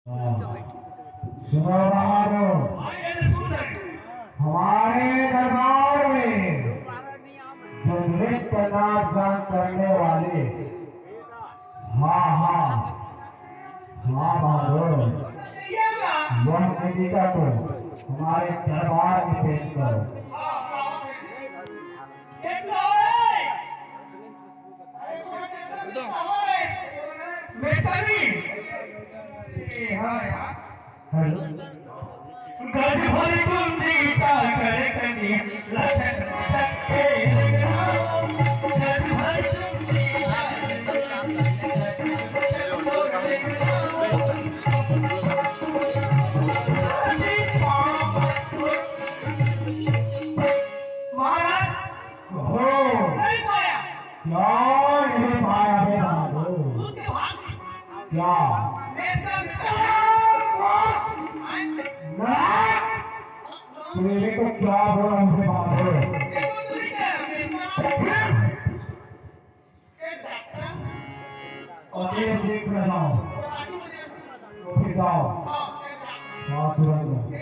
सुनो बहादुर, हमारे दरबार में जो नृत्य नाच गान करने वाले, हाँ हाँ हाँ बहादुर, वह निकिता को हमारे दरबार में पेश करो। मेरे को क्या बोला हमसे बहादुर? और ये देख रहा हूँ तो फिर जाओ हाँ तुरंत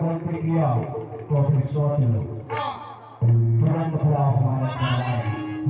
गलती किया तो फिर सोच लो तुरंत खिलाफ हमारे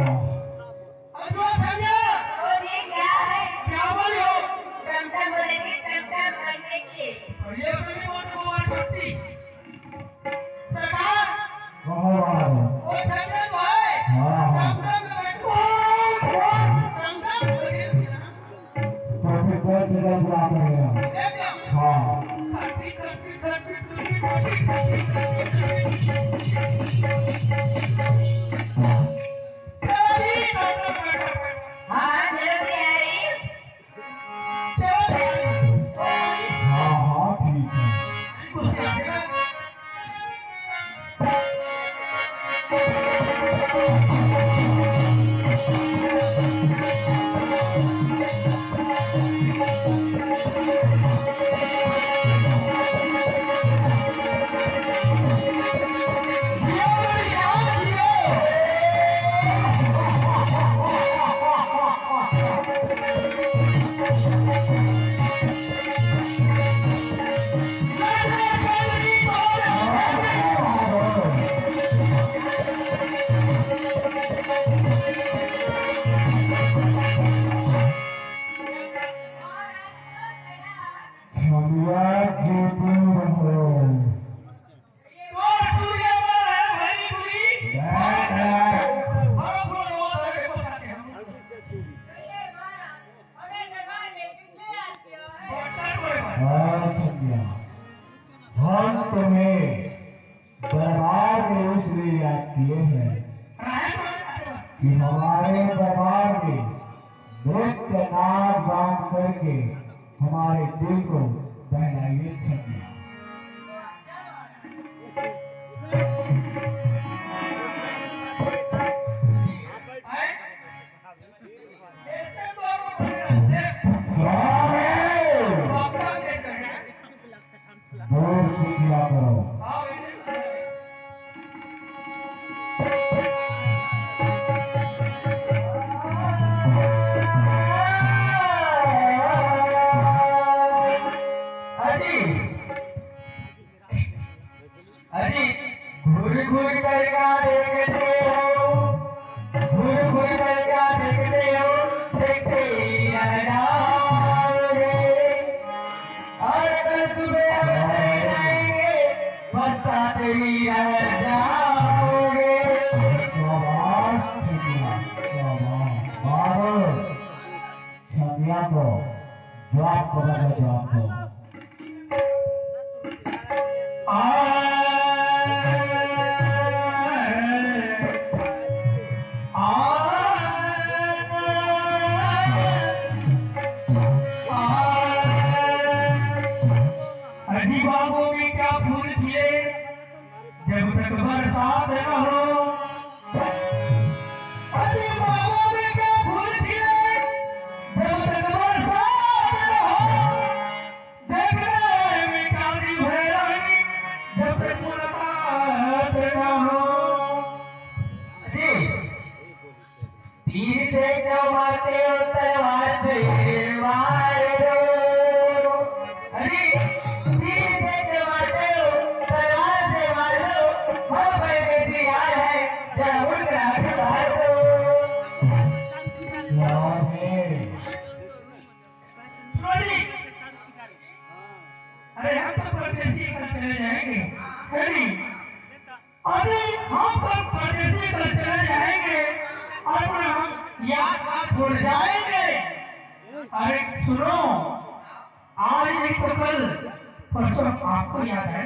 हम तुम्हें दरबार में इसलिए याद किए हैं कि हमारे दरबार में नृत्य नाच गान करके हमारे दिल को बहलाइए छकिया। तेरी रह जाओगे। शाबाश छमिया, शाबाश बाबर छमिया को जवाब को बदल जवाब को अजी बागों में क्या फूल खिले जब तक बरसात न हो। अजी बागों में क्या फूल खिले जब तक बरसात न हो। देखने में काली भैरानी जब तक मुलाकात न हो। अजी तीर से जो मारते हो तलवार से मार दो। अजी तीर से जो मारते हो तलवार से मार दो। हम परदेसी आए हैं जरा उठ रात मार दो। यार है अरे हम तो परदेसी कर चले जाएंगे। अरे अरे हम तो परदेसी कर चले जाएंगे और हम याद छोड़ जाएंगे। अरे सुनो आज नहीं तो कल परसों आपको याद है।